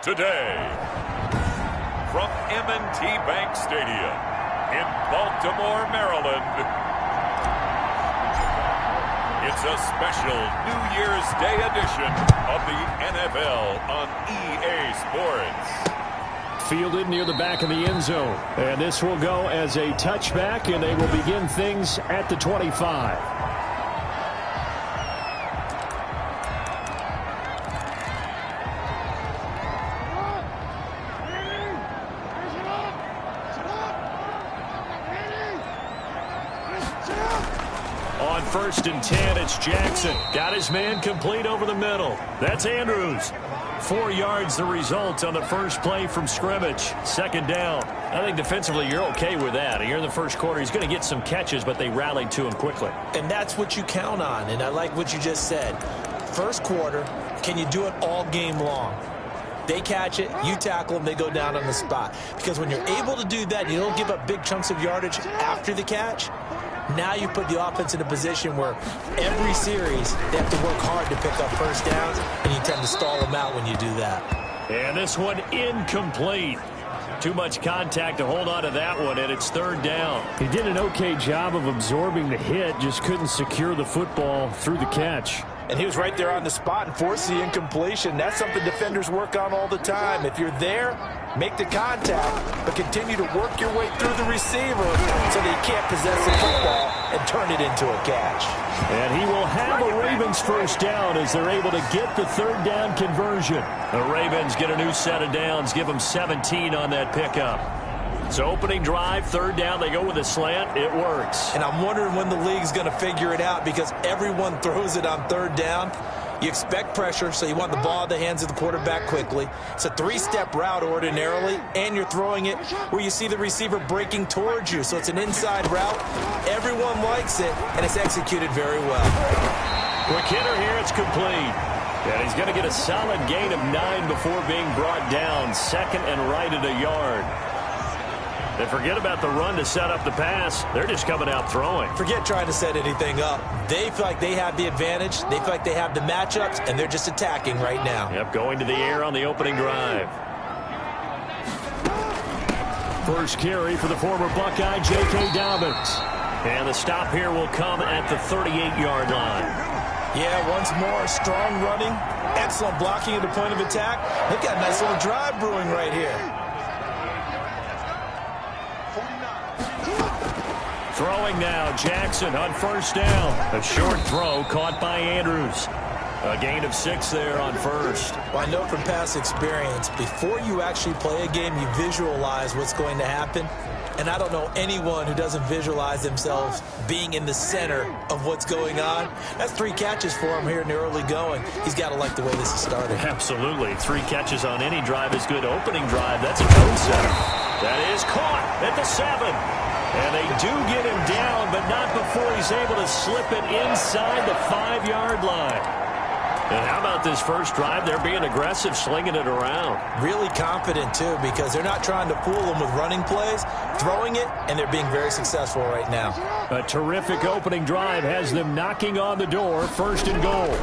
Today, from M&T Bank Stadium in Baltimore, Maryland, it's a special New Year's Day edition of the NFL on EA Sports. Fielded near the back of the end zone. And this will go as a touchback, and they will begin things at the 25. On 1st and 10, it's Jackson. Got his man complete over the middle. That's Andrews. 4 yards the result on the first play from scrimmage. 2nd down. I think defensively you're okay with that. Here in the first quarter, he's going to get some catches, but they rallied to him quickly. And that's what you count on, and I like what you just said. First quarter, can you do it all game long? They catch it, you tackle them, they go down on the spot. Because when you're able to do that, you don't give up big chunks of yardage after the catch. Now you put the offense in a position where every series they have to work hard to pick up first downs, and you tend to stall them out when you do that. And this one incomplete. Too much contact to hold on to that one, and it's 3rd down. He did an okay job of absorbing the hit, just couldn't secure the football through the catch. And he was right there on the spot and forced the incompletion. That's something defenders work on all the time. If you're there, make the contact, but continue to work your way through the receiver so that he can't possess the football and turn it into a catch. And he will have a Ravens first down as they're able to get the 3rd down conversion. The Ravens get a new set of downs, give them 17 on that pickup. So opening drive, 3rd down, they go with a slant. It works. And I'm wondering when the league's going to figure it out because everyone throws it on 3rd down. You expect pressure, so you want the ball in the hands of the quarterback quickly. It's a 3-step route ordinarily, and you're throwing it where you see the receiver breaking towards you. So it's an inside route. Everyone likes it, and it's executed very well. Quick hitter here, it's complete. And he's going to get a solid gain of 9 before being brought down. 2nd and right at a yard. They forget about the run to set up the pass. They're just coming out throwing. Forget trying to set anything up. They feel like they have the advantage. They feel like they have the matchups, and they're just attacking right now. Yep, going to the air on the opening drive. First carry for the former Buckeye, J.K. Dobbins. And the stop here will come at the 38-yard line. Yeah, once more, strong running, excellent blocking at the point of attack. They've got a nice little drive brewing right here. Throwing now, Jackson on 1st down. A short throw caught by Andrews. A gain of 6 there on 1st. Well, I know from past experience, before you actually play a game, you visualize what's going to happen. And I don't know anyone who doesn't visualize themselves being in the center of what's going on. That's 3 catches for him here in the early going. He's got to like the way this is started. Absolutely. 3 catches on any drive is good. Opening drive, that's a cone setter. That is caught at the 7. And they do get him down, but not before he's able to slip it inside the 5-yard line. And how about this first drive? They're being aggressive, slinging it around. Really confident, too, because they're not trying to fool them with running plays, throwing it, and they're being very successful right now. A terrific opening drive has them knocking on the door, 1st and goal.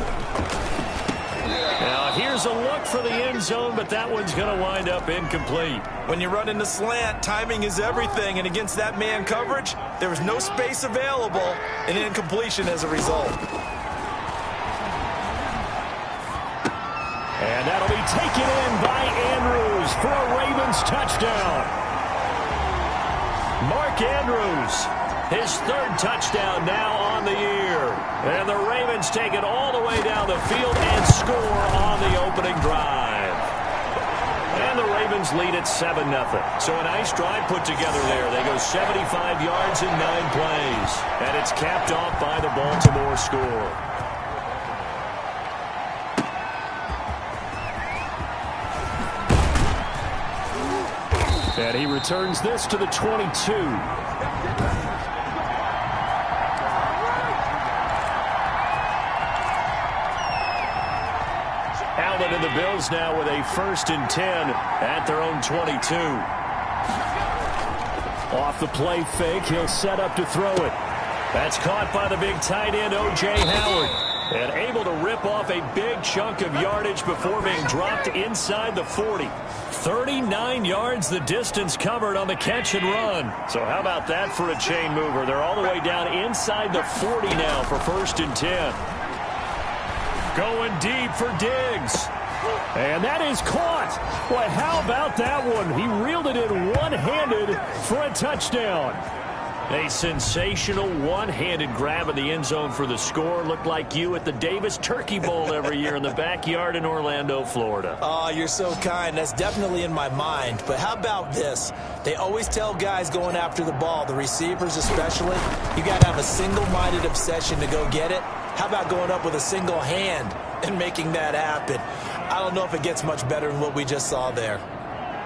Now, here's a look for the end zone, but that one's going to wind up incomplete. When you run in the slant, timing is everything, and against that man coverage, there was no space available, and incompletion as a result. And that'll be taken in by Andrews for a Ravens touchdown. Mark Andrews, his 3rd touchdown now on the year. And the Ravens take it all the way down the field and score on the opening drive. And the Ravens lead at 7-0. So a nice drive put together there. They go 75 yards in 9 plays. And it's capped off by the Baltimore score. And he returns this to the 22. Allen and the Bills now with a 1st and 10 at their own 22. Off the play fake, he'll set up to throw it. That's caught by the big tight end, O.J. Howard. And able to rip off a big chunk of yardage before being dropped inside the 40. 39 yards the distance covered on the catch and run. So how about that for a chain mover? They're all the way down inside the 40 now for 1st and 10. Going deep for Diggs. And that is caught. Boy, how about that one? He reeled it in one-handed for a touchdown. A sensational one-handed grab in the end zone for the score. Looked like you at the Davis Turkey Bowl every year in the backyard in Orlando, Florida. Oh, you're so kind. That's definitely in my mind. But how about this? They always tell guys going after the ball, the receivers especially, you got to have a single-minded obsession to go get it. How about going up with a single hand and making that happen? I don't know if it gets much better than what we just saw there.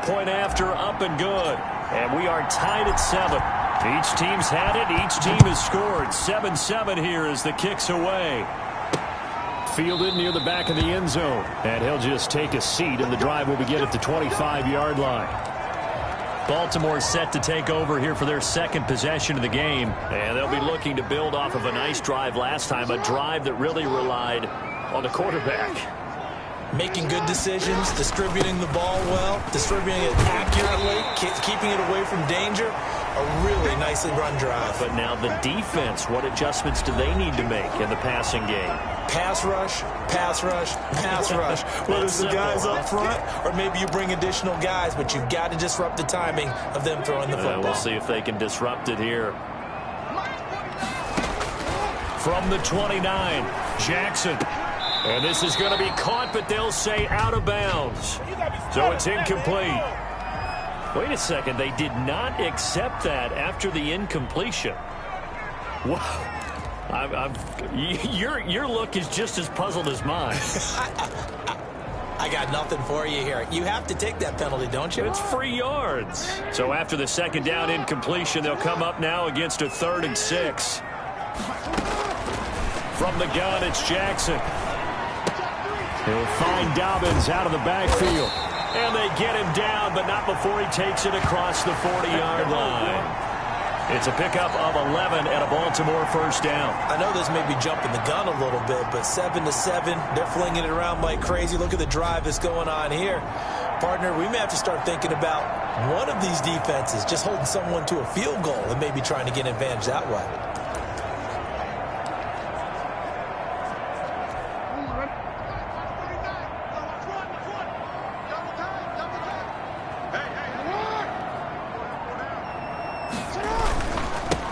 Point after, up and good. And we are tied at 7. Each team's had it. Each team has scored. 7-7 here as the kick's away. Fielded near the back of the end zone. And he'll just take a seat, and the drive will begin at the 25-yard line. Baltimore set to take over here for their second possession of the game. And they'll be looking to build off of a nice drive last time, a drive that really relied on the quarterback. Making good decisions, distributing the ball well, distributing it accurately, keeping it away from danger. A really nicely run drive. But now the defense, what adjustments do they need to make in the passing game? Pass rush, pass rush, pass rush. Whether it's the guys up front or maybe you bring additional guys, but you've got to disrupt the timing of them throwing the football. We'll see if they can disrupt it here. From the 29, Jackson. And this is going to be caught, but they'll say out of bounds. So it's incomplete. Wait a second. They did not accept that after the incompletion. Wow. Your look is just as puzzled as mine. I got nothing for you here. You have to take that penalty, don't you? It's free yards. So after the second down incompletion, they'll come up now against a 3rd and 6. From the gun, it's Jackson. He'll find Dobbins out of the backfield. And they get him down, but not before he takes it across the 40-yard line. It's a pickup of 11 and a Baltimore 1st down. I know this may be jumping the gun a little bit, but 7-7, they're flinging it around like crazy. Look at the drive that's going on here. Partner, we may have to start thinking about one of these defenses just holding someone to a field goal and maybe trying to get an advantage that way.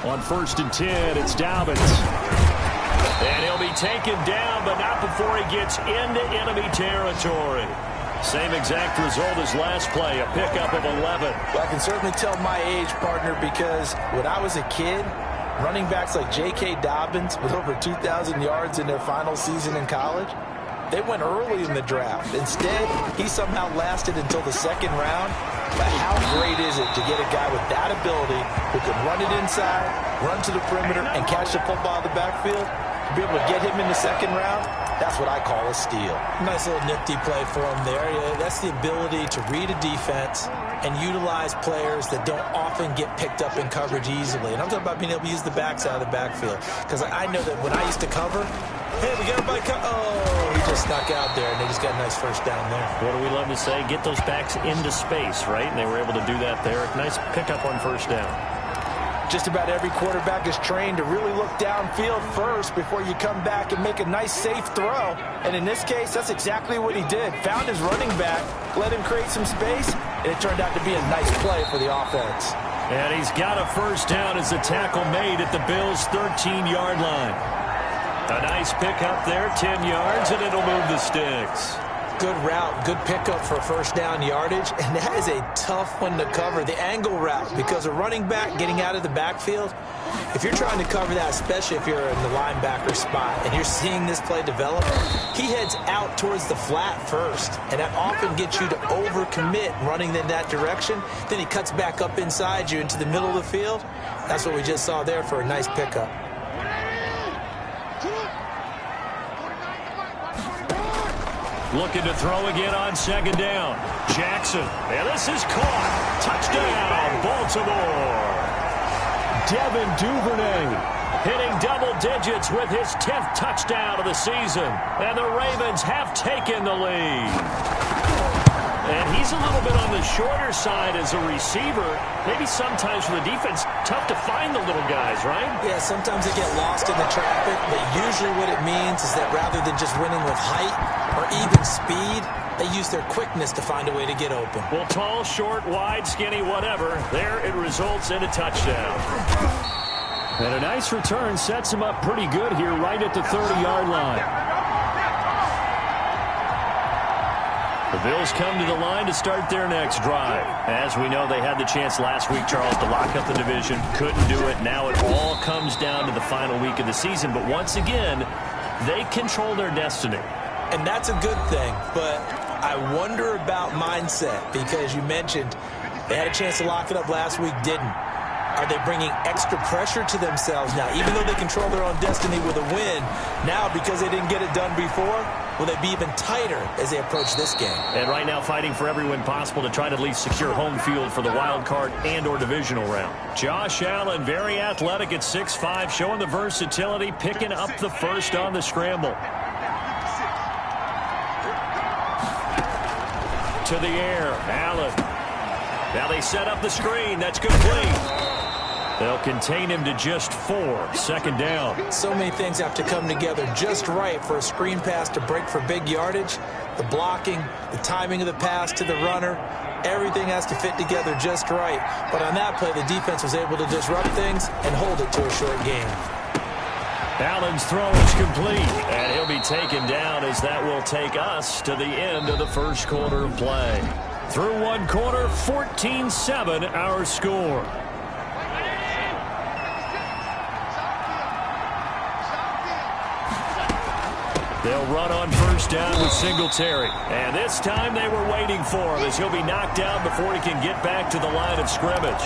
On 1st and 10, it's Dobbins. And he'll be taken down, but not before he gets into enemy territory. Same exact result as last play, a pickup of 11. Well, I can certainly tell my age, partner, because when I was a kid, running backs like J.K. Dobbins with over 2,000 yards in their final season in college, they went early in the draft. Instead, he somehow lasted until the 2nd round. But how great is it to get a guy with that ability who can run it inside, run to the perimeter, and catch the football in the backfield? To be able to get him in the 2nd round, that's what I call a steal. Nice little nifty play for him there. Yeah, that's the ability to read a defense and utilize players that don't often get picked up in coverage easily. And I'm talking about being able to use the backs out of the backfield. Because I know that when I used to cover, hey, we got everybody oh, he just snuck out there, and they just got a nice 1st down there. What do we love to say? Get those backs into space, right? And they were able to do that there. Nice pickup on 1st down. Just about every quarterback is trained to really look downfield first before you come back and make a nice, safe throw. And in this case, that's exactly what he did. Found his running back, let him create some space, and it turned out to be a nice play for the offense. And he's got a 1st down as the tackle made at the Bills' 13-yard line. A nice pickup there, 10 yards, and it'll move the sticks. Good route, good pickup for 1st down yardage, and that is a tough one to cover, the angle route, because a running back getting out of the backfield, if you're trying to cover that, especially if you're in the linebacker spot and you're seeing this play develop, he heads out towards the flat first, and that often gets you to overcommit running in that direction. Then he cuts back up inside you into the middle of the field. That's what we just saw there for a nice pickup. Looking to throw again on 2nd down. Jackson. And this is caught. Touchdown, Baltimore. Devin Duvernay hitting double digits with his 10th touchdown of the season. And the Ravens have taken the lead. And he's a little bit on the shorter side as a receiver. Maybe sometimes for the defense, tough to find the little guys, right? Yeah, sometimes they get lost in the traffic, but usually what it means is that rather than just winning with height or even speed, they use their quickness to find a way to get open. Well, tall, short, wide, skinny, whatever, there it results in a touchdown. And a nice return sets him up pretty good here right at the 30-yard line. The Bills come to the line to start their next drive. As we know, they had the chance last week, Charles, to lock up the division. Couldn't do it. Now it all comes down to the final week of the season. But once again, they control their destiny. And that's a good thing. But I wonder about mindset, because you mentioned they had a chance to lock it up last week, didn't. Are they bringing extra pressure to themselves now? Even though they control their own destiny with a win, now because they didn't get it done before, will they be even tighter as they approach this game? And right now fighting for every win possible to try to at least secure home field for the wild card and or divisional round. Josh Allen, very athletic at 6'5", showing the versatility, picking up the first on the scramble. To the air, Allen. Now they set up the screen. That's complete. They'll contain him to just 4. Second down. So many things have to come together just right for a screen pass to break for big yardage. The blocking, the timing of the pass to the runner, everything has to fit together just right. But on that play, the defense was able to disrupt things and hold it to a short game. Allen's throw is complete, and he'll be taken down as that will take us to the end of the first quarter of play. Through one quarter, 14-7 our score. They'll run on first down with Singletary. And this time they were waiting for him as he'll be knocked down before he can get back to the line of scrimmage.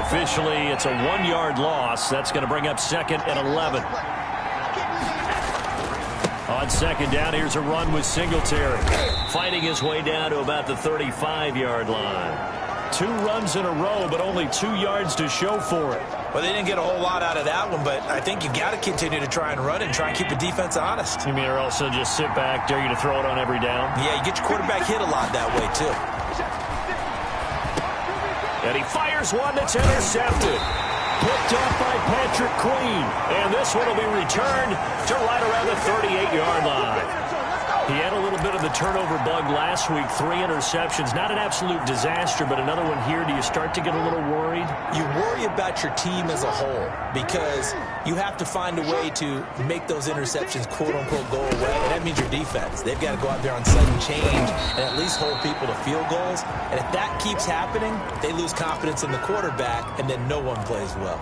Officially, it's a 1-yard loss. That's going to bring up 2nd and 11. On second down, here's a run with Singletary. Fighting his way down to about the 35-yard line. 2 runs in a row, but only 2 yards to show for it. Well, they didn't get a whole lot out of that one, but I think you got to continue to try and run and try and keep the defense honest. You mean, or also just sit back, dare you to throw it on every down? Yeah, you get your quarterback hit a lot that way, too. And he fires one that's intercepted. Picked off by Patrick Queen. And this one will be returned to right around the 38-yard line. He had a little bit of the turnover bug last week. 3 interceptions. Not an absolute disaster, but another one here. Do you start to get a little worried? You worry about your team as a whole because you have to find a way to make those interceptions, quote-unquote, go away. And that means your defense. They've got to go out there on sudden change and at least hold people to field goals. And if that keeps happening, they lose confidence in the quarterback, and then no one plays well.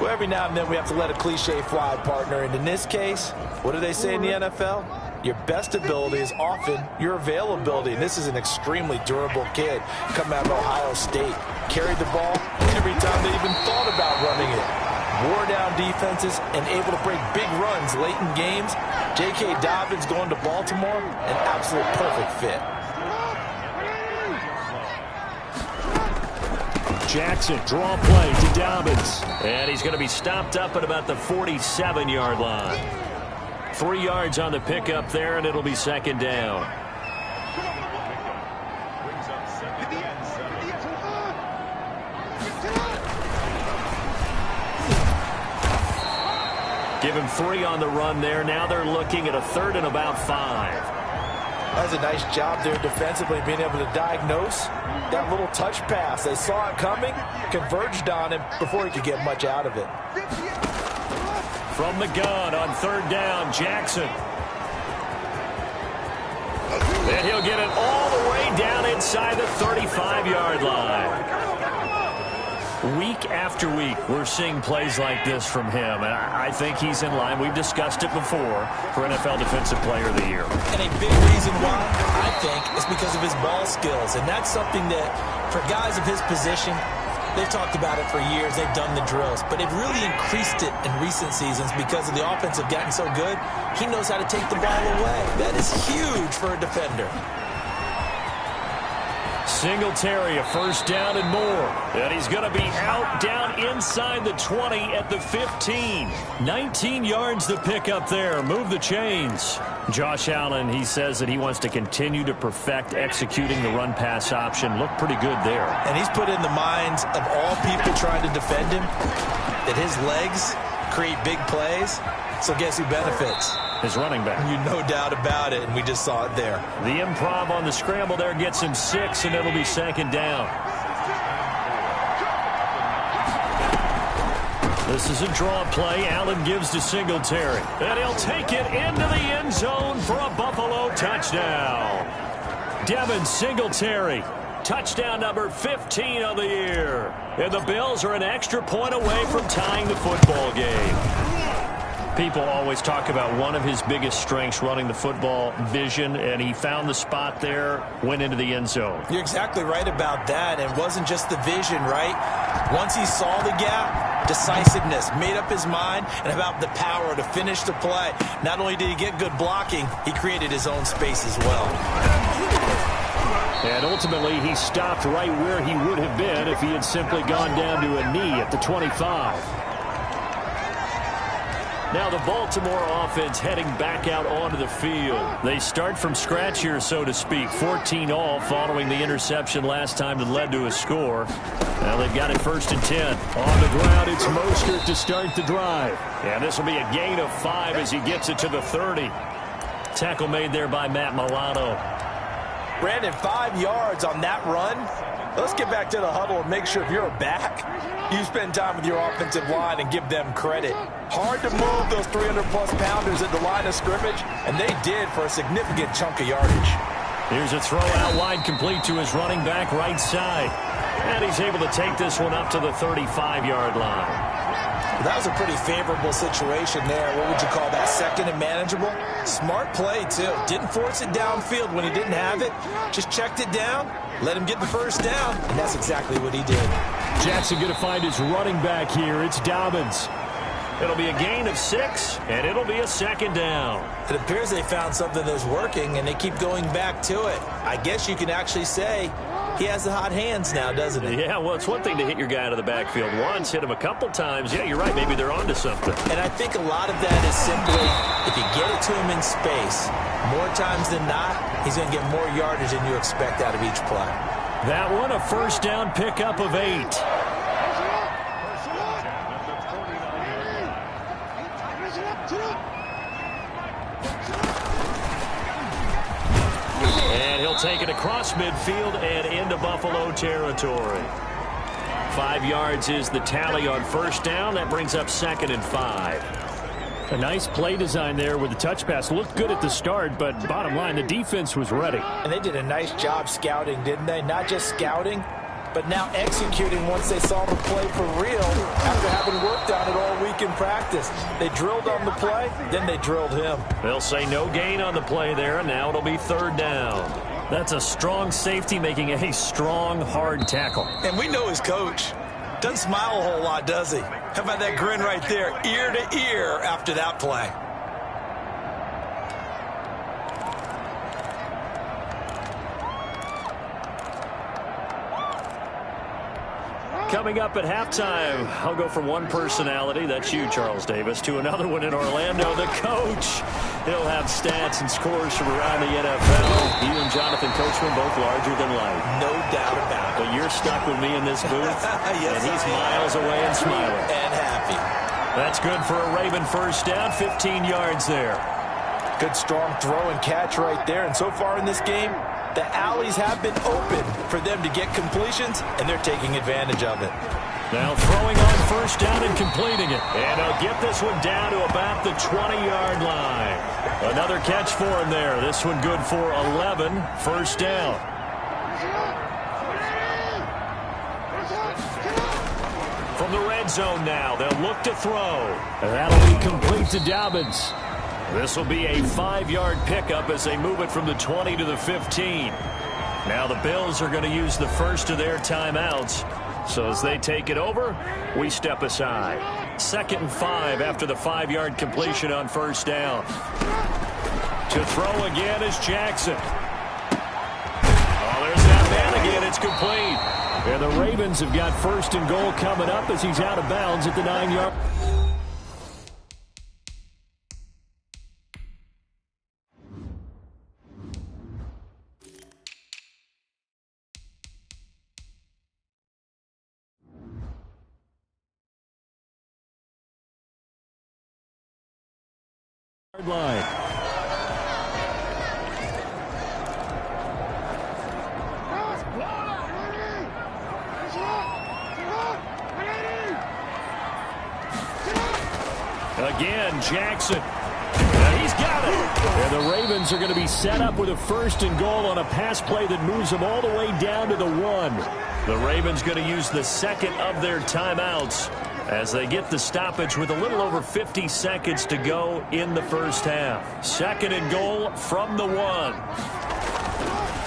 Well, every now and then we have to let a cliche fly, partner. And in this case, what do they say in the NFL? Your best ability is often your availability. And this is an extremely durable kid coming out of Ohio State. Carried the ball every time they even thought about running it. Wore down defenses and able to break big runs late in games. J.K. Dobbins going to Baltimore, an absolute perfect fit. Jackson, draw play to Dobbins. And he's going to be stopped up at about the 47-yard line. 3 yards on the pickup there, and it'll be second down. Give him 3 on the run there. Now they're looking at a 3rd and about 5. That's a nice job there defensively, being able to diagnose that little touch pass. They saw it coming, converged on him before he could get much out of it. From the gun on 3rd down, Jackson. And he'll get it all the way down inside the 35-yard line. Week after week, we're seeing plays like this from him, and I think he's in line. We've discussed it before for NFL Defensive Player of the Year. And a big reason why, I think, is because of his ball skills, and that's something that, for guys of his position, they've talked about it for years. They've done the drills, but they've really increased it in recent seasons because of the offense have gotten so good. He knows how to take the ball away. That is huge for a defender. Singletary, a first down and more. And he's going to be out down inside the 20 at the 15. 19 yards to pick up there. Move the chains. Josh Allen, he says that he wants to continue to perfect executing the run-pass option. Looked pretty good there. And he's put in the minds of all people trying to defend him that his legs create big plays. So guess who benefits? His running back. You no doubt about it, and we just saw it there. The improv on the scramble there gets him 6, and it'll be second down. This is a draw play. Allen gives to Singletary. And he'll take it into the end zone for a Buffalo touchdown. Devin Singletary. Touchdown number 15 of the year. And the Bills are an extra point away from tying the football game. People always talk about one of his biggest strengths, running the football, vision, and he found the spot there, went into the end zone. You're exactly right about that. It wasn't just the vision, right? Once he saw the gap, decisiveness, made up his mind, and about the power to finish the play. Not only did he get good blocking, he created his own space as well. And ultimately, he stopped right where he would have been if he had simply gone down to a knee at the 25. Now the Baltimore offense heading back out onto the field. They start from scratch here, so to speak. 14-all following the interception last time that led to a score. Now they've got it 1st and 10. On the ground, it's Mostert to start the drive. And this will be a gain of 5 as he gets it to the 30. Tackle made there by Matt Milano. Brandon, 5 yards on that run. Let's get back to the huddle and make sure if you're a back, you spend time with your offensive line and give them credit. Hard to move those 300-plus pounders at the line of scrimmage, and they did for a significant chunk of yardage. Here's a throw out wide, complete to his running back right side. And he's able to take this one up to the 35-yard line. That was a pretty favorable situation there. What would you call that? Second and manageable? Smart play, too. Didn't force it downfield when he didn't have it. Just checked it down, let him get the first down, and that's exactly what he did. Jackson going to find his running back here. It's Dobbins. It'll be a gain of 6, and it'll be a second down. It appears they found something that's working, and they keep going back to it. I guess you can actually say he has the hot hands now, doesn't he? Yeah, well, it's one thing to hit your guy out of the backfield once, hit him a couple times. Yeah, you're right. Maybe they're onto something. And I think a lot of that is simply, if you get it to him in space, more times than not, he's going to get more yardage than you expect out of each play. That one, a first down pickup of 8. And he'll take it across midfield and into Buffalo territory. 5 yards is the tally on first down. That brings up 2nd and 5. A nice play design there with the touch pass. Looked good at the start, but bottom line, the defense was ready. And they did a nice job scouting, didn't they? Not just scouting, but now executing once they saw the play for real after having worked on it all week in practice. They drilled on the play, then they drilled him. They'll say no gain on the play there, and now it'll be 3rd down. That's a strong safety making a strong, hard tackle. And we know his coach. Doesn't smile a whole lot, does he? How about that grin right there, ear to ear after that play? Coming up at halftime, I'll go from one personality, that's you, Charles Davis, to another one in Orlando, the coach. He'll have stats and scores from around the NFL. You and Jonathan Coachman both larger than life. No doubt about it. But you're stuck with me in this booth, yes, and he's miles away and smiling. And happy. That's good for a Raven first down, 15 yards there. Good strong throw and catch right there. And so far in this game, the alleys have been open for them to get completions, and they're taking advantage of it. Now throwing on first down and completing it. And he'll get this one down to about the 20-yard line. Another catch for him there. This one good for 11. First down. From the red zone now, they'll look to throw. And that'll be complete to Dobbins. This will be a 5-yard pickup as they move it from the 20 to the 15. Now the Bills are going to use the first of their timeouts. So as they take it over, we step aside. 2nd and 5 after the 5-yard completion on first down. To throw again is Jackson. Oh, there's that man again. It's complete. And the Ravens have got first and goal coming up as he's out of bounds at the 9-yard. Line. Again, Jackson. He's got it. And the Ravens are going to be set up with a first and goal on a pass play that moves them all the way down to the 1. The Ravens going to use the second of their timeouts as they get the stoppage with a little over 50 seconds to go in the first half. Second and goal from the 1.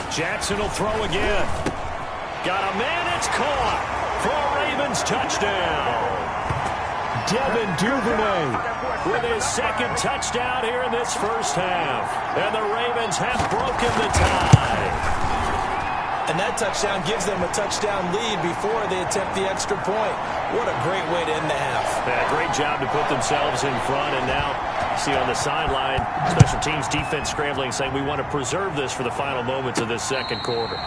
Jackson will throw again. Got a man, it's caught for a Ravens touchdown. Devin Duvernay with his second touchdown here in this first half. And the Ravens have broken the tie. And that touchdown gives them a touchdown lead before they attempt the extra point. What a great way to end the half. Yeah, great job to put themselves in front. And now, see on the sideline, special teams defense scrambling, saying we want to preserve this for the final moments of this second quarter.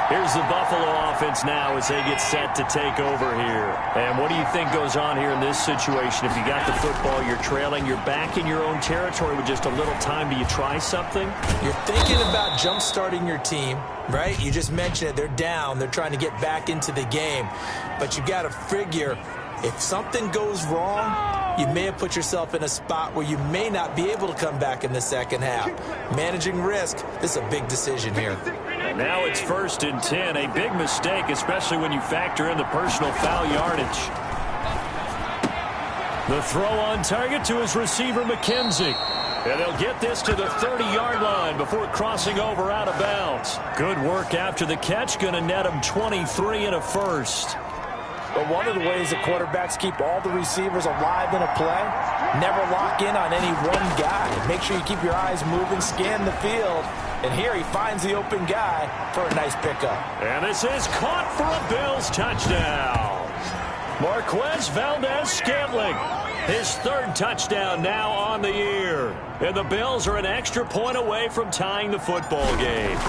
Here's the Buffalo offense now as they get set to take over here. And what do you think goes on here in this situation? If you got the football, you're trailing, you're back in your own territory with just a little time. Do you try something? You're thinking about jump-starting your team, right? You just mentioned it. They're down. They're trying to get back into the game. But you got to figure, if something goes wrong, you may have put yourself in a spot where you may not be able to come back in the second half. Managing risk, this is a big decision here. And now it's 1st and 10, a big mistake, especially when you factor in the personal foul yardage. The throw on target to his receiver, McKenzie. And they'll get this to the 30-yard line before crossing over out of bounds. Good work after the catch, going to net him 23 and a first. But one of the ways that quarterbacks keep all the receivers alive in a play, never lock in on any one guy. Make sure you keep your eyes moving, scan the field. And here he finds the open guy for a nice pickup. And this is caught for a Bills touchdown. Marquez Valdez-Scantling, his third touchdown now on the year. And the Bills are an extra point away from tying the football game.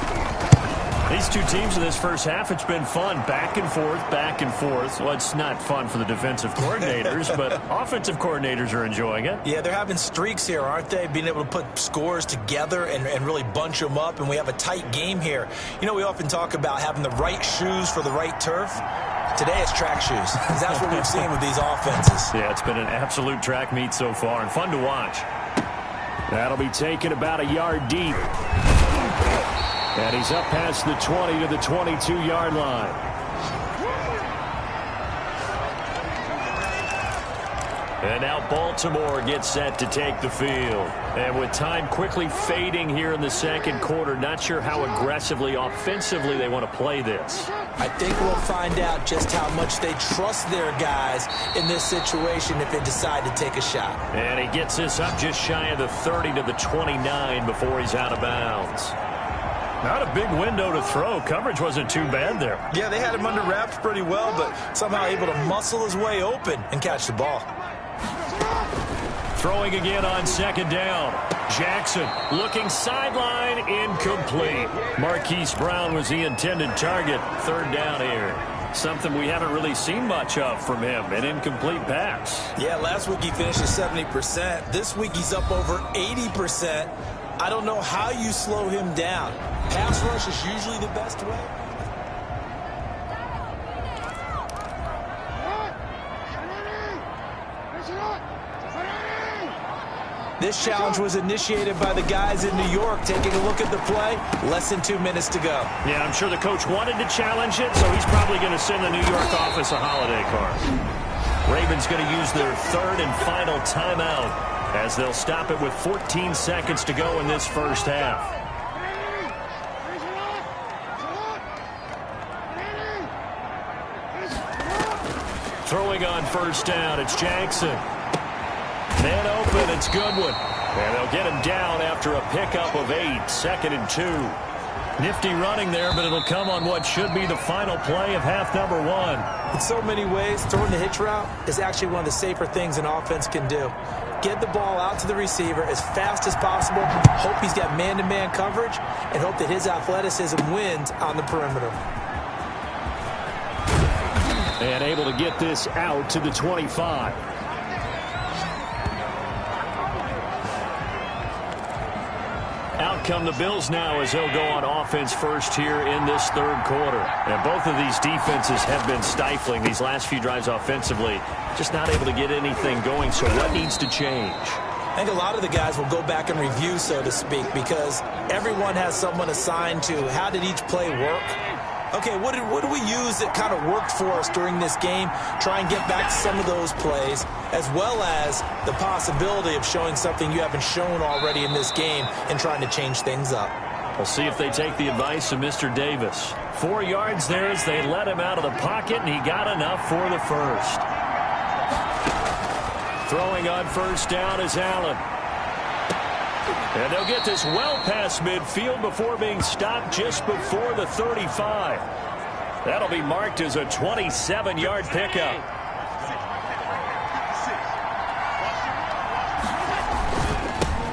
These two teams in this first half, it's been fun. Back and forth, back and forth. Well, it's not fun for the defensive coordinators, but offensive coordinators are enjoying it. Yeah, they're having streaks here, aren't they? Being able to put scores together and really bunch them up, and we have a tight game here. You know, we often talk about having the right shoes for the right turf. Today it's track shoes, because that's what we've seen with these offenses. Yeah, it's been an absolute track meet so far, and fun to watch. That'll be taken about a yard deep. And he's up past the 20 to the 22-yard line. And now Baltimore gets set to take the field. And with time quickly fading here in the second quarter, not sure how aggressively, offensively they want to play this. I think we'll find out just how much they trust their guys in this situation if they decide to take a shot. And he gets this up just shy of the 30 to the 29 before he's out of bounds. Not a big window to throw. Coverage wasn't too bad there. Yeah, they had him under wraps pretty well, but somehow able to muscle his way open and catch the ball. Throwing again on second down. Jackson looking sideline, incomplete. Marquise Brown was the intended target. Third down here. Something we haven't really seen much of from him, an incomplete pass. Yeah, last week he finished at 70%. This week he's up over 80%. I don't know how you slow him down. Pass rush is usually the best way. This challenge was initiated by the guys in New York. Taking a look at the play, less than 2 minutes to go. Yeah, I'm sure the coach wanted to challenge it, so he's probably going to send the New York office a holiday card. Ravens going to use their third and final timeout as they'll stop it with 14 seconds to go in this first half. Throwing on first down, it's Jackson. Man open, it's Goodwin. And they'll get him down after a pickup of 8, 2nd and 2. Nifty running there, but it'll come on what should be the final play of half number 1. In so many ways, throwing the hitch route is actually one of the safer things an offense can do. Get the ball out to the receiver as fast as possible, hope he's got man-to-man coverage, and hope that his athleticism wins on the perimeter. And able to get this out to the 25. Out come the Bills now as they'll go on offense first here in this third quarter. And both of these defenses have been stifling these last few drives offensively. Just not able to get anything going, so what needs to change? I think a lot of the guys will go back and review, so to speak, because everyone has someone assigned to how did each play work. Okay, what do we use that kind of worked for us during this game? Try and get back to some of those plays, as well as the possibility of showing something you haven't shown already in this game and trying to change things up. We'll see if they take the advice of Mr. Davis. 4 yards there as they let him out of the pocket, and he got enough for the first. Throwing on first down is Allen. And they'll get this well past midfield before being stopped just before the 35. That'll be marked as a 27-yard pickup.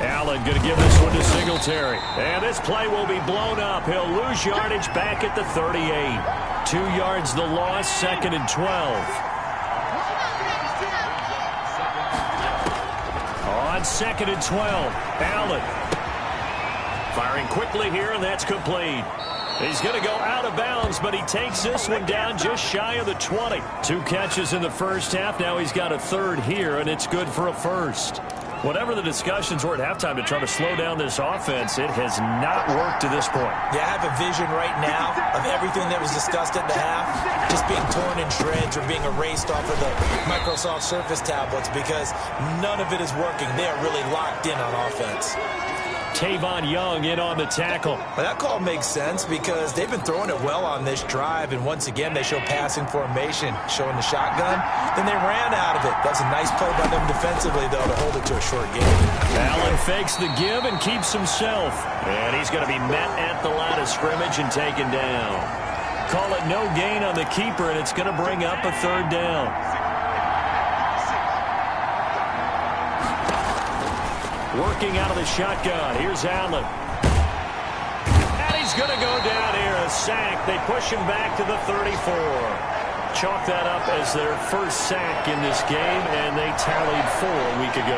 Allen going to give this one to Singletary. And this play will be blown up. He'll lose yardage back at the 38. 2 yards the loss, 2nd and 12. On 2nd and 12, Allen firing quickly here, and that's complete. He's going to go out of bounds, but he takes this one down just shy of the 20. 2 catches in the first half. Now he's got a third here, and it's good for a first. Whatever the discussions were at halftime to try to slow down this offense, it has not worked to this point. Yeah, I have a vision right now of everything that was discussed at the half just being torn in shreds or being erased off of the Microsoft Surface tablets because none of it is working. They are really locked in on offense. Tavon Young in on the tackle. Well, that call makes sense because they've been throwing it well on this drive, and once again they show passing formation, showing the shotgun. Then they ran out of it. That's a nice play by them defensively, though, to hold it to a short game. Allen fakes the give and keeps himself. And he's going to be met at the line of scrimmage and taken down. Call it no gain on the keeper, and it's going to bring up a third down. Working out of the shotgun. Here's Allen. And he's going to go down here. A sack. They push him back to the 34. Chalk that up as their first sack in this game, and they tallied 4 a week ago.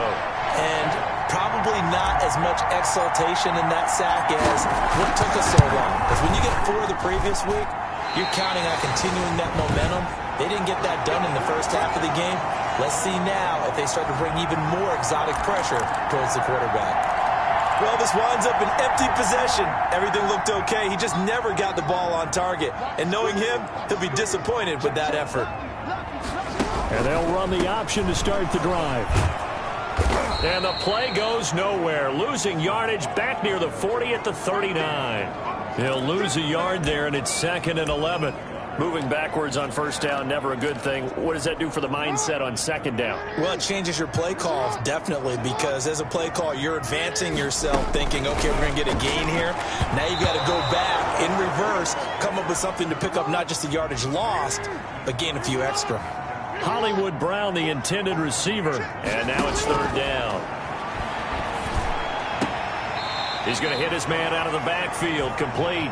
And probably not as much exultation in that sack as what took us so long. Because when you get 4 the previous week, you're counting on continuing that momentum. They didn't get that done in the first half of the game. Let's see now if they start to bring even more exotic pressure towards the quarterback. Well, this winds up an empty possession. Everything looked okay. He just never got the ball on target. And knowing him, he'll be disappointed with that effort. And they'll run the option to start the drive. And the play goes nowhere. Losing yardage back near the 40 at the 39. He'll lose a yard there, and it's 2nd and 11. Moving backwards on first down, never a good thing. What does that do for the mindset on second down? Well, it changes your play calls, definitely, because as a play call, you're advancing yourself thinking, okay, we're going to get a gain here. Now you got to go back in reverse, come up with something to pick up not just the yardage lost, but gain a few extra. Hollywood Brown, the intended receiver, and now it's third down. He's going to hit his man out of the backfield, complete.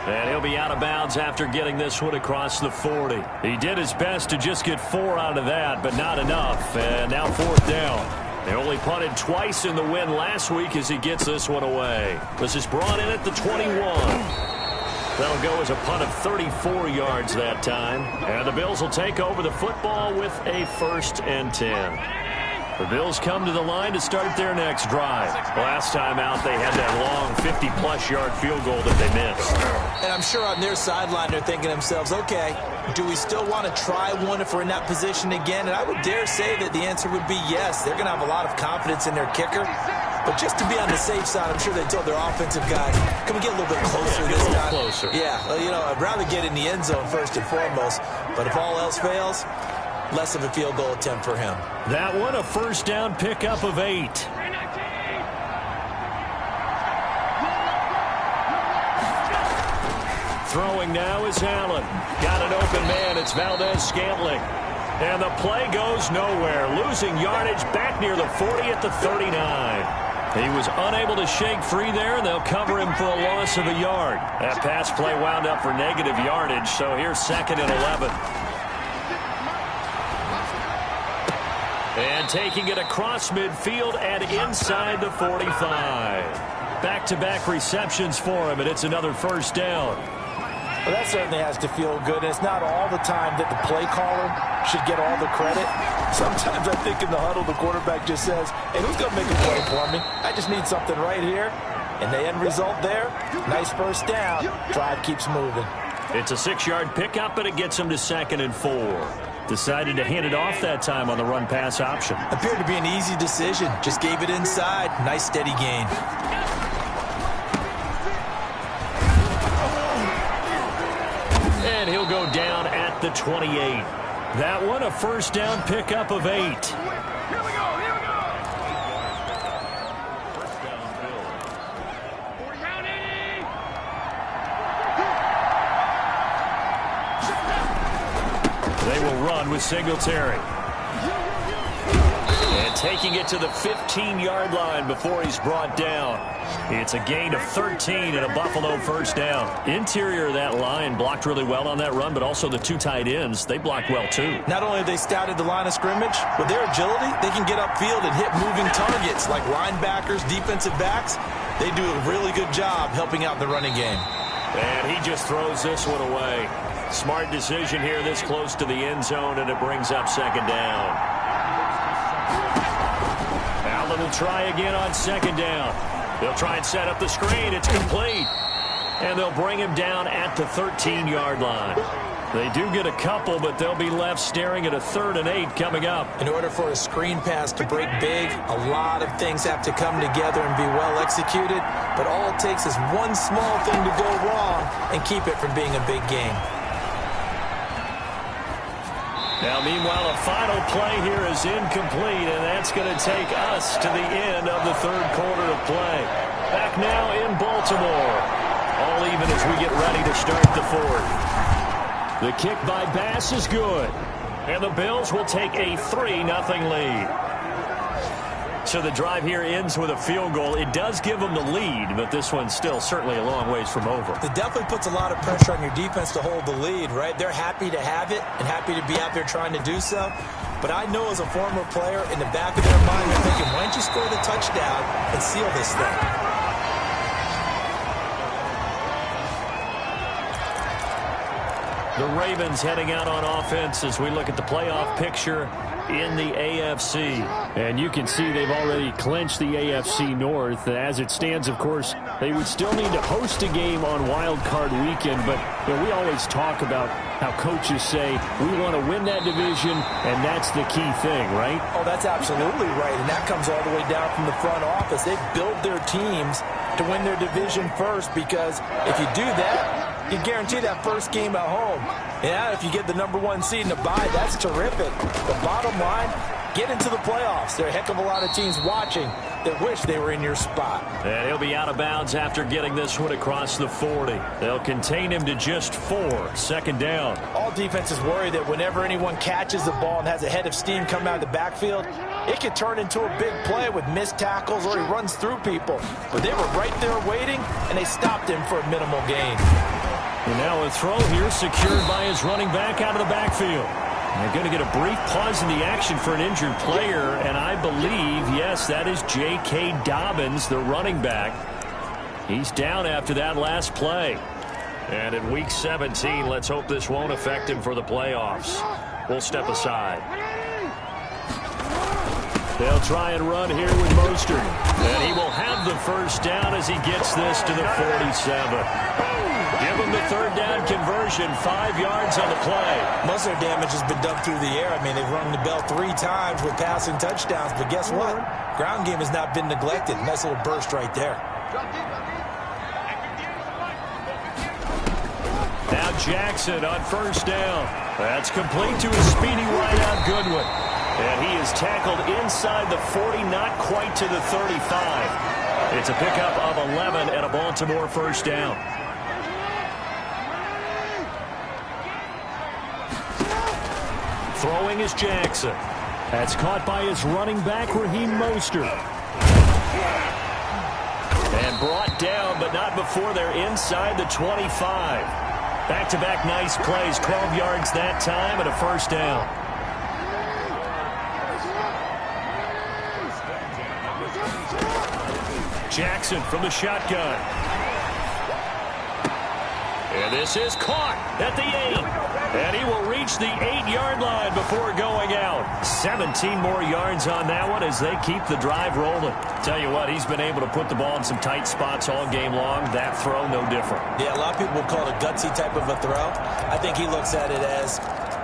And he'll be out of bounds after getting this one across the 40. He did his best to just get 4 out of that, but not enough. And now fourth down. They only punted twice in the win last week as he gets this one away. This is brought in at the 21. That'll go as a punt of 34 yards that time. And the Bills will take over the football with a 1st and 10. The Bills come to the line to start their next drive. Last time out, they had that long 50-plus yard field goal that they missed. And I'm sure on their sideline, they're thinking to themselves, okay, do we still want to try one if we're in that position again? And I would dare say that the answer would be yes. They're going to have a lot of confidence in their kicker. But just to be on the safe side, I'm sure they told their offensive guys, can we get a little bit closer this time? Closer. Yeah, well, you know, I'd rather get in the end zone first and foremost. But if all else fails, less of a field goal attempt for him. That one, a first down pickup of 8. Throwing now is Allen. Got an open man. It's Valdez-Scantling. And the play goes nowhere. Losing yardage back near the 40 at the 39. He was unable to shake free there, and they'll cover him for a loss of a yard. That pass play wound up for negative yardage, so here's 2nd and 11. And taking it across midfield and inside the 45. Back-to-back receptions for him, and it's another first down. Well, that certainly has to feel good. And it's not all the time that the play caller should get all the credit. Sometimes I think in the huddle, the quarterback just says, hey, who's going to make a play for me? I just need something right here. And the end result there, nice first down. Drive keeps moving. It's a 6-yard pickup, and it gets him to 2nd and 4. Decided to hand it off that time on the run-pass option. Appeared to be an easy decision. Just gave it inside. Nice steady gain. And he'll go down at the 28. That one, a first down pickup of 8. Here we go. First down, Bill. 40 down, 80. They will run with Singletary. And taking it to the 15-yard line before he's brought down. It's a gain of 13 and a Buffalo first down. Interior of that line blocked really well on that run, but also the 2 tight ends, they blocked well too. Not only have they scouted the line of scrimmage, with their agility, they can get upfield and hit moving targets like linebackers, defensive backs. They do a really good job helping out the running game. And he just throws this one away. Smart decision here this close to the end zone, and it brings up 2nd down. Allen will try again on 2nd down. They'll try and set up the screen. It's complete. And they'll bring him down at the 13-yard line. They do get a couple, but they'll be left staring at a 3rd and 8 coming up. In order for a screen pass to break big, a lot of things have to come together and be well executed. But all it takes is one small thing to go wrong and keep it from being a big game. Now, meanwhile, a final play here is incomplete, and that's going to take us to the end of the 3rd quarter of play. Back now in Baltimore. All even as we get ready to start the 4th. The kick by Bass is good, and the Bills will take a 3-0 lead. So the drive here ends with a field goal. It does give them the lead, but this one's still certainly a long ways from over. It definitely puts a lot of pressure on your defense to hold the lead, right? They're happy to have it and happy to be out there trying to do so. But I know as a former player, in the back of their mind, they're thinking, why don't you score the touchdown and seal this thing? The Ravens heading out on offense as we look at the playoff picture in the AFC. And you can see they've already clinched the AFC North. As it stands, of course, they would still need to host a game on Wild Card Weekend. But you know, we always talk about how coaches say, we want to win that division, and that's the key thing, right? Oh, that's absolutely right. And that comes all the way down from the front office. They build their teams to win their division first, because if you do that, you guarantee that first game at home. Yeah, if you get the #1 seed in a bye, that's terrific. The bottom line, get into the playoffs. There are a heck of a lot of teams watching that wish they were in your spot. And he'll be out of bounds after getting this one across the 40. They'll contain him to just 4. 2nd down. All defenses worry that whenever anyone catches the ball and has a head of steam come out of the backfield, it could turn into a big play with missed tackles or he runs through people. But they were right there waiting, and they stopped him for a minimal gain. And now a throw here secured by his running back out of the backfield. They're going to get a brief pause in the action for an injured player, and I believe, yes, that is J.K. Dobbins, the running back. He's down after that last play. And in Week 17, let's hope this won't affect him for the playoffs. We'll step aside. They'll try and run here with Mostert. And he will have the first down as he gets this to the 47. Give him the 3rd down conversion, 5 yards on the play. Most of their damage has been done through the air. I mean, they've rung the bell 3 times with passing touchdowns. But guess what? Ground game has not been neglected. Nice little burst right there. Now Jackson on first down. That's complete to his speedy wideout Goodwin. And he is tackled inside the 40, not quite to the 35. It's a pickup of 11 and a Baltimore first down. Throwing is Jackson. That's caught by his running back, Raheem Mostert. And brought down, but not before they're inside the 25. Back-to-back nice plays, 12 yards that time and a first down. Jackson from the shotgun. And this is caught at the 8. And he will reach the 8-yard line before going out. 17 more yards on that one as they keep the drive rolling. Tell you what, he's been able to put the ball in some tight spots all game long. That throw, no different. Yeah, a lot of people call it a gutsy type of a throw. I think he looks at it as,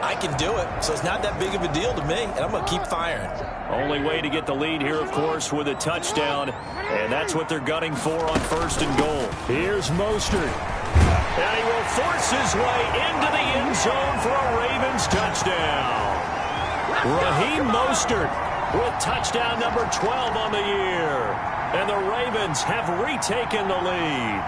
I can do it, so it's not that big of a deal to me, and I'm going to keep firing. Only way to get the lead here, of course, with a touchdown, and that's what they're gunning for on 1st and goal. Here's Mostert. And he will force his way into the end zone for a Ravens touchdown. Raheem Mostert with touchdown number 12 on the year. And the Ravens have retaken the lead.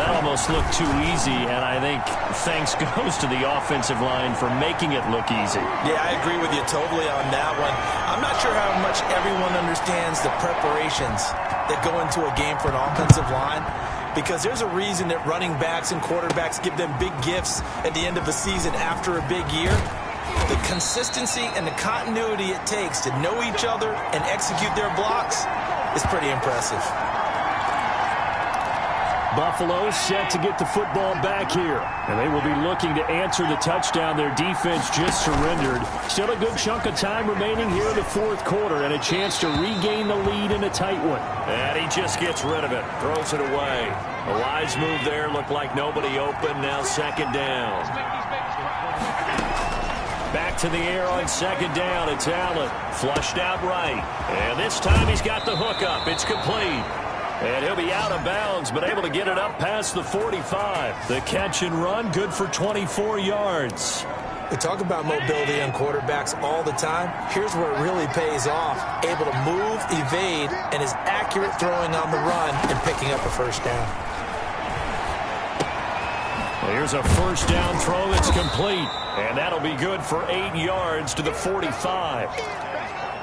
That almost looked too easy, and I think thanks goes to the offensive line for making it look easy. Yeah, I agree with you totally on that one. I'm not sure how much everyone understands the preparations that go into a game for an offensive line, because there's a reason that running backs and quarterbacks give them big gifts at the end of a season after a big year. The consistency and the continuity it takes to know each other and execute their blocks is pretty impressive. Buffalo set to get the football back here, and they will be looking to answer the touchdown their defense just surrendered. Still a good chunk of time remaining here in the 4th quarter and a chance to regain the lead in a tight one. And he just gets rid of it, throws it away. A wise move there, looked like nobody open, now 2nd down. Back to the air on 2nd down, it's Allen, flushed out right. And this time he's got the hook up, it's complete. And he'll be out of bounds, but able to get it up past the 45. The catch and run, good for 24 yards. We talk about mobility on quarterbacks all the time. Here's where it really pays off. Able to move, evade, and is accurate throwing on the run and picking up a first down. Here's a first down throw that's complete. And that'll be good for 8 yards to the 45.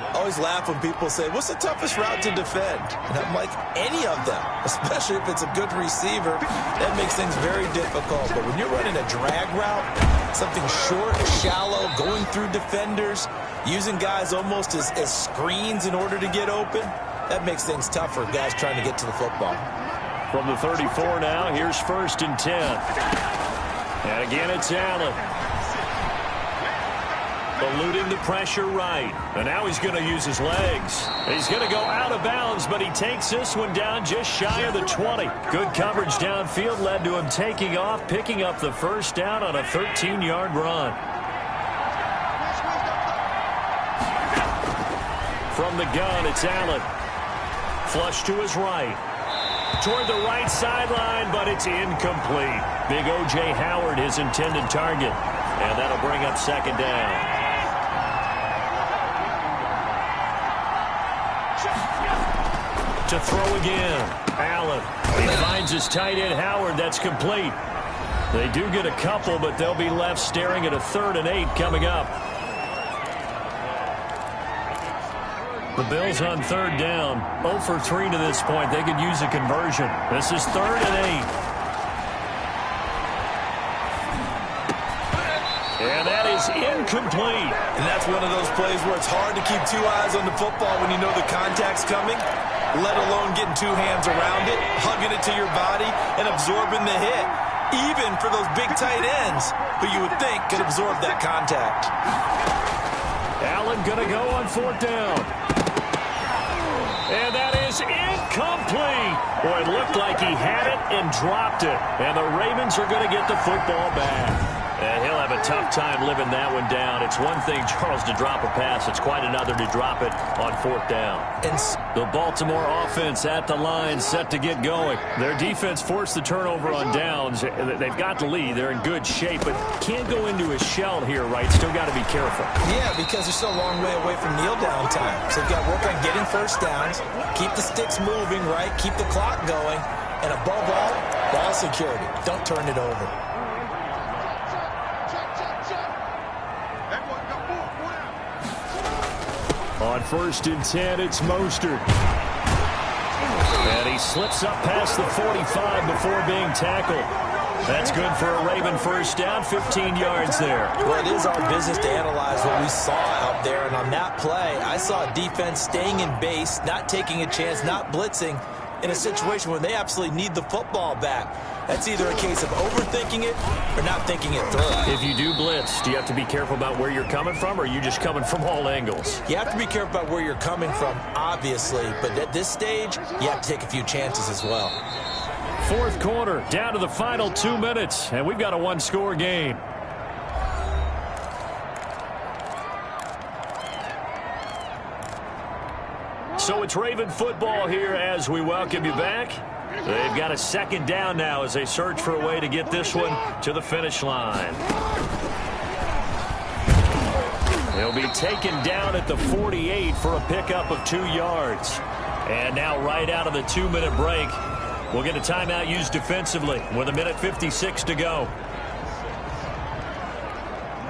I always laugh when people say, what's the toughest route to defend? And I'm like, any of them, especially if it's a good receiver. That makes things very difficult. But when you're running a drag route, something short, shallow, going through defenders, using guys almost as screens in order to get open, that makes things tough for guys trying to get to the football. From the 34 now, here's 1st and 10. And again, it's Allen. Eluding the pressure right. And now he's going to use his legs. He's going to go out of bounds, but he takes this one down just shy of the 20. Good coverage downfield led to him taking off, picking up the first down on a 13-yard run. From the gun, it's Allen. Flush to his right. Toward the right sideline, but it's incomplete. Big O.J. Howard, his intended target. And that'll bring up 2nd down. To throw again. Allen. He finds his tight end, Howard. That's complete. They do get a couple, but they'll be left staring at a 3rd and 8 coming up. The Bills on 3rd down. 0 for 3 to this point. They could use a conversion. This is 3rd and 8. And that is incomplete. And that's one of those plays where it's hard to keep 2 eyes on the football when you know the contact's coming, let alone getting 2 hands around it, hugging it to your body, and absorbing the hit. Even for those big tight ends, who you would think could absorb that contact. Allen going to go on 4th down. And that is incomplete. Boy, it looked like he had it and dropped it. And the Ravens are going to get the football back. And he'll have a tough time living that one down. It's one thing, Charles, to drop a pass. It's quite another to drop it on 4th down. And the Baltimore offense at the line set to get going. Their defense forced the turnover on downs. They've got the lead. They're in good shape, but can't go into a shell here, right? Still got to be careful. Yeah, because they're still a long way away from kneel down time. So they've got to work on getting first downs, keep the sticks moving, right? Keep the clock going. And above all, ball security. Don't turn it over. On 1st and 10, it's Mostert. And he slips up past the 45 before being tackled. That's good for a Raven first down, 15 yards there. Well, it is our business to analyze what we saw out there. And on that play, I saw a defense staying in base, not taking a chance, not blitzing in a situation where they absolutely need the football back. That's either a case of overthinking it or not thinking it through. If you do blitz, do you have to be careful about where you're coming from, or are you just coming from all angles? You have to be careful about where you're coming from, obviously. But at this stage, you have to take a few chances as well. 4th quarter, down to the final 2 minutes, and we've got a one-score game. So it's Raven football here as we welcome you back. They've got a 2nd down now as they search for a way to get this one to the finish line. They'll be taken down at the 48 for a pickup of 2 yards. And now right out of the 2-minute break, we'll get a timeout used defensively with 1:56 to go.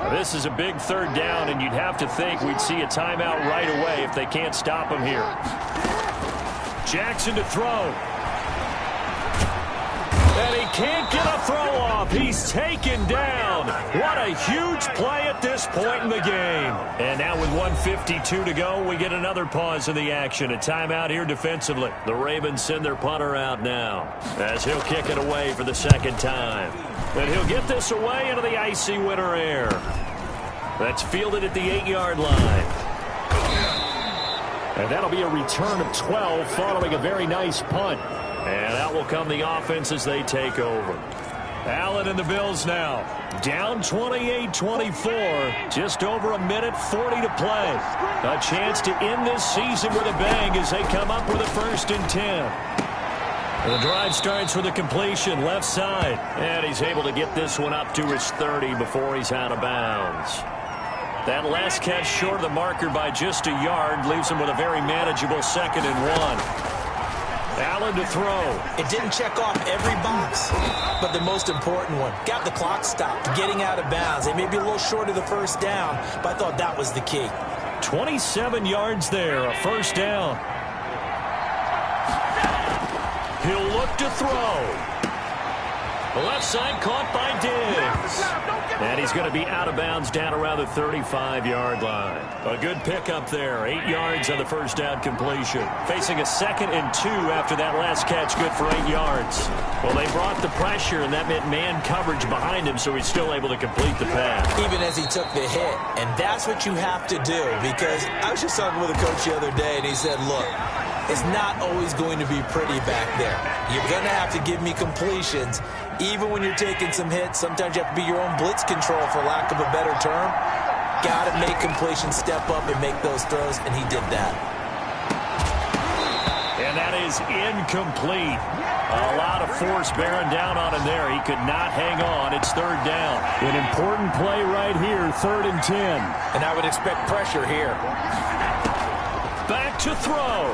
This is a big 3rd down, and you'd have to think we'd see a timeout right away if they can't stop him here. Jackson to throw. And he can't get a throw off. He's taken down. What a huge play at this point in the game. And now with 1:52 to go, we get another pause in the action. A timeout here defensively. The Ravens send their punter out now as he'll kick it away for the 2nd time. And he'll get this away into the icy winter air. That's fielded at the 8-yard line. And that'll be a return of 12 following a very nice punt. And out will come the offense as they take over. Allen and the Bills now. Down 28-24. Just over 1:40 to play. A chance to end this season with a bang as they come up with a 1st and 10. The drive starts with a completion left side. And he's able to get this one up to his 30 before he's out of bounds. That last catch short of the marker by just a yard leaves him with a very manageable 2nd and 1. Allen to throw. It didn't check off every box, but the most important one. Got the clock stopped, getting out of bounds. They may be a little short of the 1st down, but I thought that was the key. 27 yards there, a 1st down. He'll look to throw. The left side caught by Diggs. And he's going to be out of bounds down around the 35-yard line. A good pickup there. 8 yards on the 1st down completion. Facing a 2nd and 2 after that last catch, good for 8 yards. Well, they brought the pressure, and that meant man coverage behind him, so he's still able to complete the pass. Even as he took the hit. And that's what you have to do, because I was just talking with a coach the other day, and he said, look, it's not always going to be pretty back there. You're going to have to give me completions. Even when you're taking some hits, sometimes you have to be your own blitz control, for lack of a better term. Got to make completions, step up and make those throws, and he did that. And that is incomplete. A lot of force bearing down on him there. He could not hang on. It's 3rd down. An important play right here, 3rd and 10. And I would expect pressure here. Back to throw.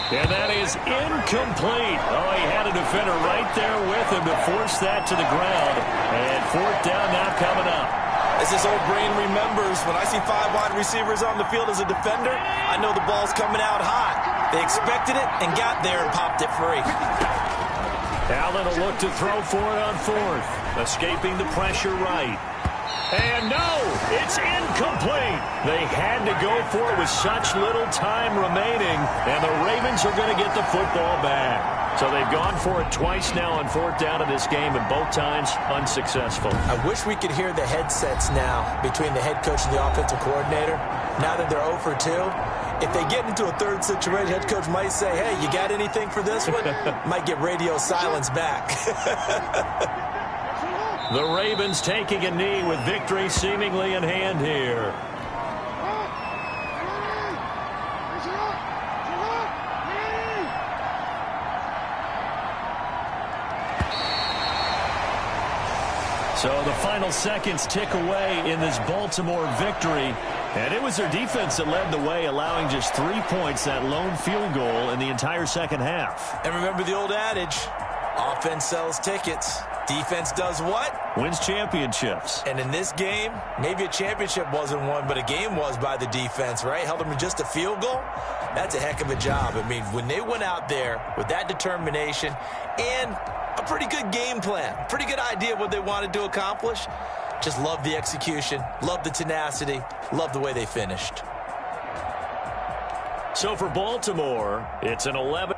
And that is incomplete. Oh, he had a defender right there with him to force that to the ground. And 4th down now coming up. As his old brain remembers, when I see 5 wide receivers on the field as a defender, I know the ball's coming out hot. They expected it and got there and popped it free. Allen will look to throw for it on 4th. Escaping the pressure right. And no, it's incomplete. They had to go for it with such little time remaining, and the Ravens are going to get the football back. So they've gone for it twice now on 4th down in this game, and both times unsuccessful. I wish we could hear the headsets now between the head coach and the offensive coordinator. Now that they're 0 for 2, if they get into a 3rd situation, head coach might say, hey, you got anything for this one? Might get radio silence back. The Ravens taking a knee with victory seemingly in hand here. So the final seconds tick away in this Baltimore victory. And it was their defense that led the way, allowing just 3 points, that lone field goal in the entire 2nd half. And remember the old adage, offense sells tickets. Defense does what? wins championships. And in this game, maybe a championship wasn't won, but a game was by the defense, right? Held them to just a field goal. That's a heck of a job. I mean, when they went out there with that determination and a pretty good game plan, pretty good idea what they wanted to accomplish, just love the execution, love the tenacity, love the way they finished. So for Baltimore, it's an 11.